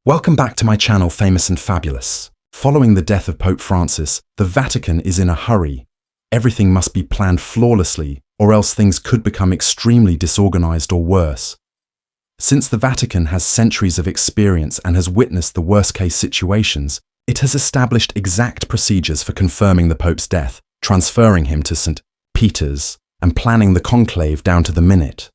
Welcome back to my channel, Famous and Fabulous. Following the death of Pope Francis, the Vatican is in a hurry. Everything must be planned flawlessly, or else things could become extremely disorganized or worse. Since the Vatican has centuries of experience and has witnessed the worst-case situations, it has established exact procedures for confirming the Pope's death, transferring him to St. Peter's, and planning the conclave down to the minute.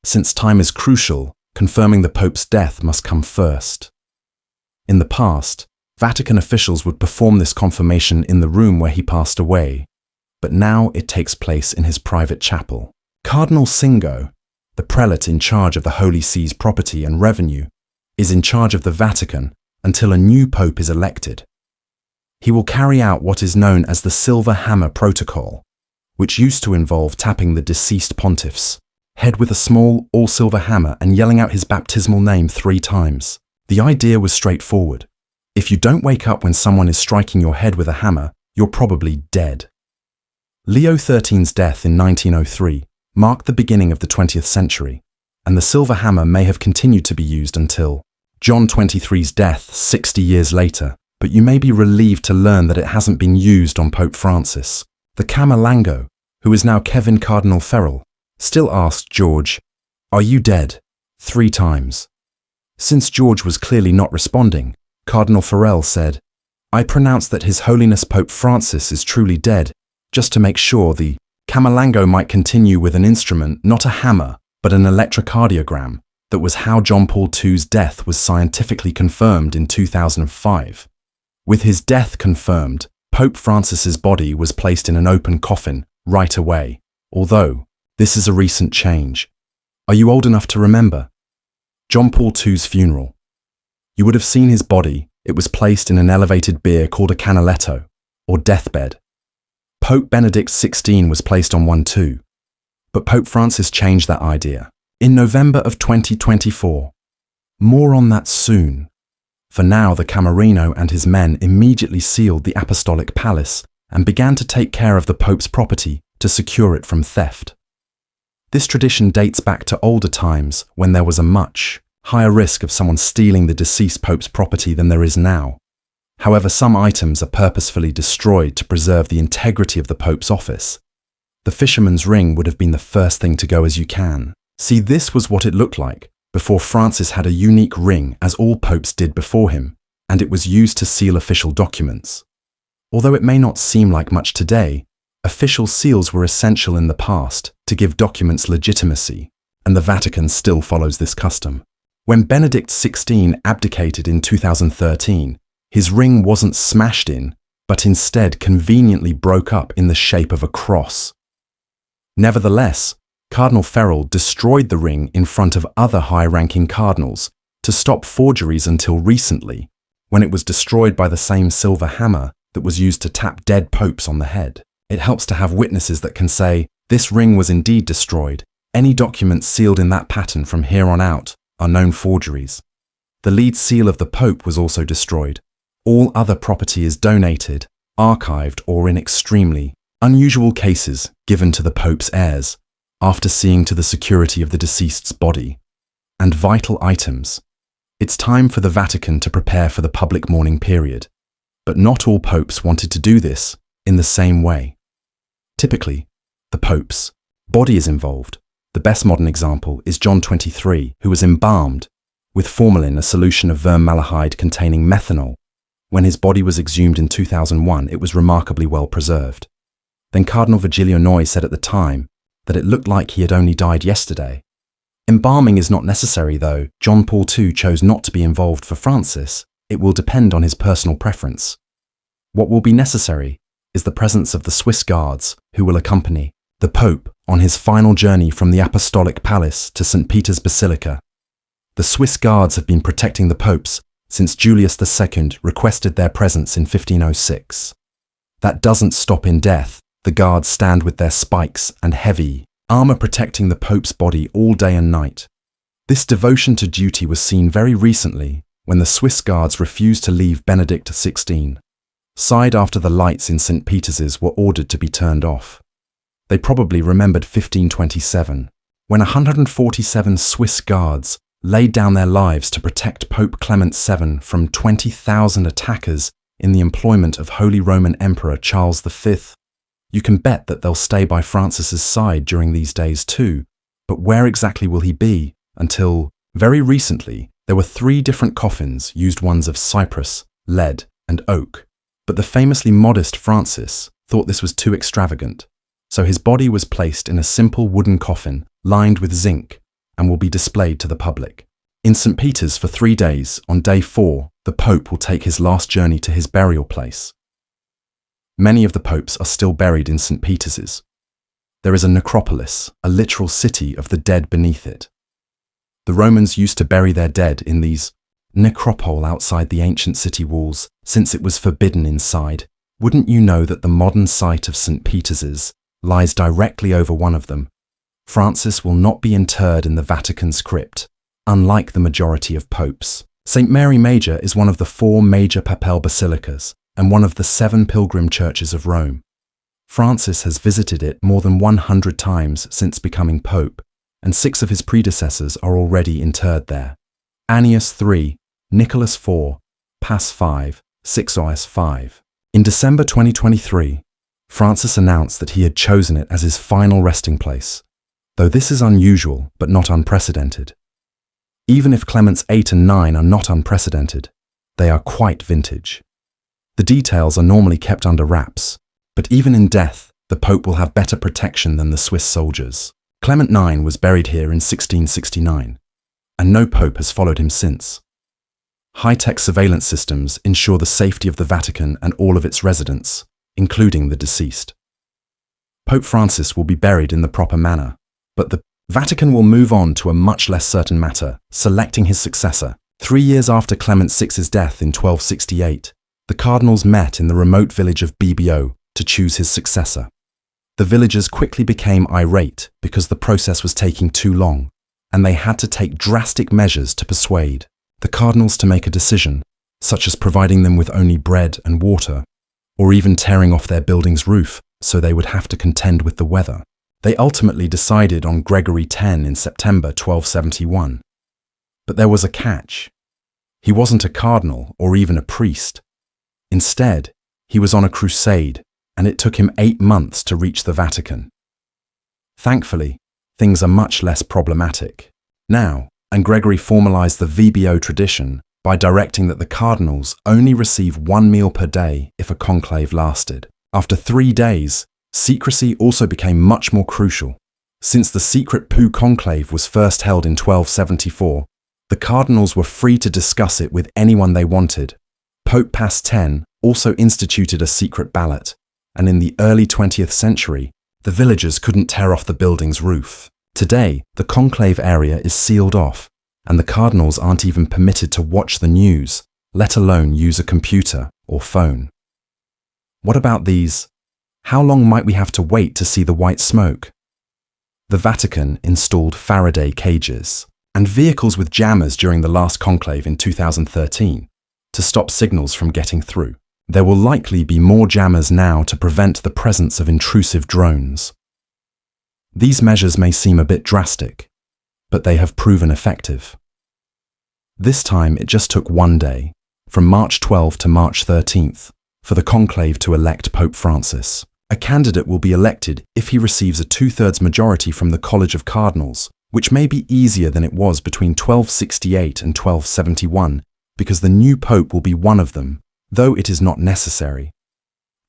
Since time is crucial, confirming the Pope's death must come first. In the past, Vatican officials would perform this confirmation in the room where he passed away, but now it takes place in his private chapel. Cardinal Singo, the prelate in charge of the Holy See's property and revenue, is in charge of the Vatican until a new pope is elected. He will carry out what is known as the Silver Hammer Protocol, which used to involve tapping the deceased pontiff's head with a small, all-silver hammer and yelling out his baptismal name 3 times. The idea was straightforward. If you don't wake up when someone is striking your head with a hammer, you're probably dead. Leo XIII's death in 1903 marked the beginning of the 20th century, and the silver hammer may have continued to be used until John XXIII's death 60 years later, but you may be relieved to learn that it hasn't been used on Pope Francis. The Camerlengo, who is now Kevin Cardinal Farrell, still asked George, "Are you dead?" 3 times. Since George was clearly not responding, Cardinal Farrell said, "I pronounce that His Holiness Pope Francis is truly dead, just to make sure." The Camerlengo might continue with an instrument, not a hammer, but an electrocardiogram. That was how John Paul II's death was scientifically confirmed in 2005. With his death confirmed, Pope Francis's body was placed in an open coffin right away, although this is a recent change. Are you old enough to remember John Paul II's funeral? You would have seen his body. It was placed in an elevated bier called a canaletto, or deathbed. Pope Benedict XVI was placed on one too, but Pope Francis changed that idea in November of 2024. More on that soon. For now, the Camerino and his men immediately sealed the Apostolic Palace and began to take care of the Pope's property to secure it from theft. This tradition dates back to older times when there was a much higher risk of someone stealing the deceased Pope's property than there is now. However, some items are purposefully destroyed to preserve the integrity of the Pope's office. The fisherman's ring would have been the first thing to go, as you can see. This was what it looked like before Francis had a unique ring, as all popes did before him, and it was used to seal official documents. Although it may not seem like much today, official seals were essential in the past to give documents legitimacy, and the Vatican still follows this custom. When Benedict XVI abdicated in 2013, his ring wasn't smashed in, but instead conveniently broke up in the shape of a cross. Nevertheless, Cardinal Farrell destroyed the ring in front of other high-ranking cardinals to stop forgeries until recently, when it was destroyed by the same silver hammer that was used to tap dead popes on the head. It helps to have witnesses that can say, "This ring was indeed destroyed. Any documents sealed in that pattern from here on out are known forgeries." The lead seal of the Pope was also destroyed. All other property is donated, archived, or in extremely unusual cases given to the Pope's heirs, after seeing to the security of the deceased's body and vital items. It's time for the Vatican to prepare for the public mourning period, but not all popes wanted to do this in the same way. Typically, the Pope's body is involved. The best modern example is John XXIII, who was embalmed with formalin, a solution of vermaldehyde containing methanol. When his body was exhumed in 2001, it was remarkably well preserved. Then Cardinal Virgilio Noy said at the time that it looked like he had only died yesterday. Embalming is not necessary, though. John Paul II chose not to be involved for Francis. It will depend on his personal preference. What will be necessary is the presence of the Swiss guards who will accompany the Pope on his final journey from the Apostolic Palace to St. Peter's Basilica. The Swiss guards have been protecting the popes since Julius II requested their presence in 1506. That doesn't stop in death. The guards stand with their spikes and heavy armor protecting the Pope's body all day and night. This devotion to duty was seen very recently when the Swiss guards refused to leave Benedict XVI side after the lights in St. Peter's were ordered to be turned off. They probably remembered 1527, when 147 Swiss guards laid down their lives to protect Pope Clement VII from 20,000 attackers in the employment of Holy Roman Emperor Charles V. You can bet that they'll stay by Francis's side during these days too, but where exactly will he be until, very recently, there were 3 different coffins, used ones of cypress, lead, and oak. But the famously modest Francis thought this was too extravagant, so his body was placed in a simple wooden coffin lined with zinc and will be displayed to the public. In St. Peter's for 3 days, on day 4, the Pope will take his last journey to his burial place. Many of the popes are still buried in St. Peter's. There is a necropolis, a literal city of the dead beneath it. The Romans used to bury their dead in these necropole outside the ancient city walls, since it was forbidden inside. Wouldn't you know that the modern site of St. Peter's lies directly over one of them? Francis will not be interred in the Vatican's crypt, unlike the majority of popes. St. Mary Major is one of the 4 major papal basilicas and one of the 7 pilgrim churches of Rome. Francis has visited it more than 100 times since becoming pope, and 6 of his predecessors are already interred there. Annius III, Nicholas IV, Pass V, Sixtus V. In December 2023, Francis announced that he had chosen it as his final resting place, though this is unusual but not unprecedented. Even if Clements VIII and IX are not unprecedented, they are quite vintage. The details are normally kept under wraps, but even in death, the Pope will have better protection than the Swiss soldiers. Clement IX was buried here in 1669, and no Pope has followed him since. High-tech surveillance systems ensure the safety of the Vatican and all of its residents, including the deceased. Pope Francis will be buried in the proper manner, but the Vatican will move on to a much less certain matter, selecting his successor. 3 years after Clement VI's death in 1268, the cardinals met in the remote village of Bobbio to choose his successor. The villagers quickly became irate because the process was taking too long, and they had to take drastic measures to persuade the cardinals to make a decision, such as providing them with only bread and water, or even tearing off their building's roof so they would have to contend with the weather. They ultimately decided on Gregory X in September 1271. But there was a catch. He wasn't a cardinal or even a priest. Instead, he was on a crusade, and it took him 8 months to reach the Vatican. Thankfully, things are much less problematic now, and Gregory formalized the VBO tradition by directing that the cardinals only receive 1 meal per day if a conclave lasted. After 3 days, secrecy also became much more crucial. Since the secret Poo conclave was first held in 1274, the cardinals were free to discuss it with anyone they wanted. Pope Pass X also instituted a secret ballot, and in the early 20th century, the villagers couldn't tear off the building's roof. Today, the conclave area is sealed off, and the cardinals aren't even permitted to watch the news, let alone use a computer or phone. What about these? How long might we have to wait to see the white smoke? The Vatican installed Faraday cages and vehicles with jammers during the last conclave in 2013 to stop signals from getting through. There will likely be more jammers now to prevent the presence of intrusive drones. These measures may seem a bit drastic, but they have proven effective. This time it just took 1 day, from March 12 to March 13th, for the conclave to elect Pope Francis. A candidate will be elected if he receives a 2/3 majority from the College of Cardinals, which may be easier than it was between 1268 and 1271, because the new pope will be one of them, though it is not necessary.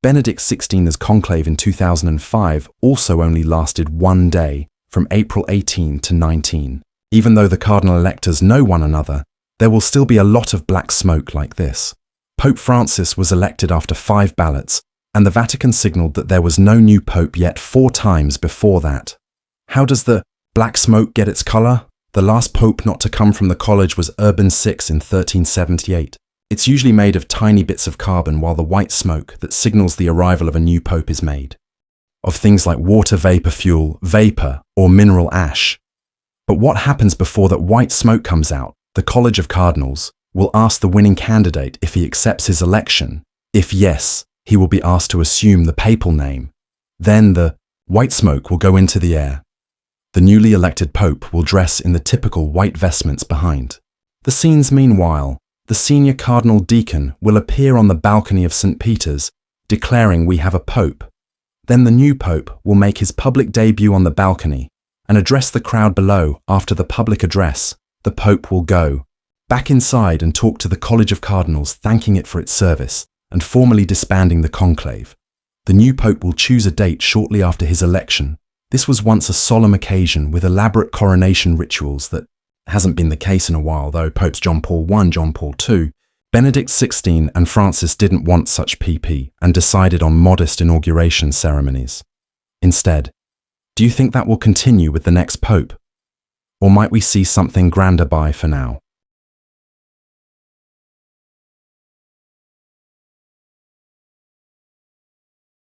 Benedict XVI's conclave in 2005 also only lasted 1 day, from April 18 to 19. Even though the cardinal electors know one another, there will still be a lot of black smoke like this. Pope Francis was elected after 5 ballots, and the Vatican signaled that there was no new pope yet 4 times before that. How does the black smoke get its color? The last pope not to come from the college was Urban VI in 1378. It's usually made of tiny bits of carbon, while the white smoke that signals the arrival of a new pope is made of things like water vapor fuel, vapor, or mineral ash. But what happens before that white smoke comes out? The College of Cardinals will ask the winning candidate if he accepts his election. If yes, he will be asked to assume the papal name. Then the white smoke will go into the air. The newly elected Pope will dress in the typical white vestments behind. The scenes meanwhile, the senior cardinal deacon will appear on the balcony of St. Peter's, declaring we have a Pope. Then the new Pope will make his public debut on the balcony and address the crowd below. After the public address, the Pope will go back inside and talk to the College of Cardinals, thanking it for its service and formally disbanding the conclave. The new Pope will choose a date shortly after his election. This was once a solemn occasion with elaborate coronation rituals that hasn't been the case in a while, though. Popes John Paul I, John Paul II, Benedict XVI and Francis didn't want such PP and decided on modest inauguration ceremonies. Instead, do you think that will continue with the next Pope? Or might we see something grander for now?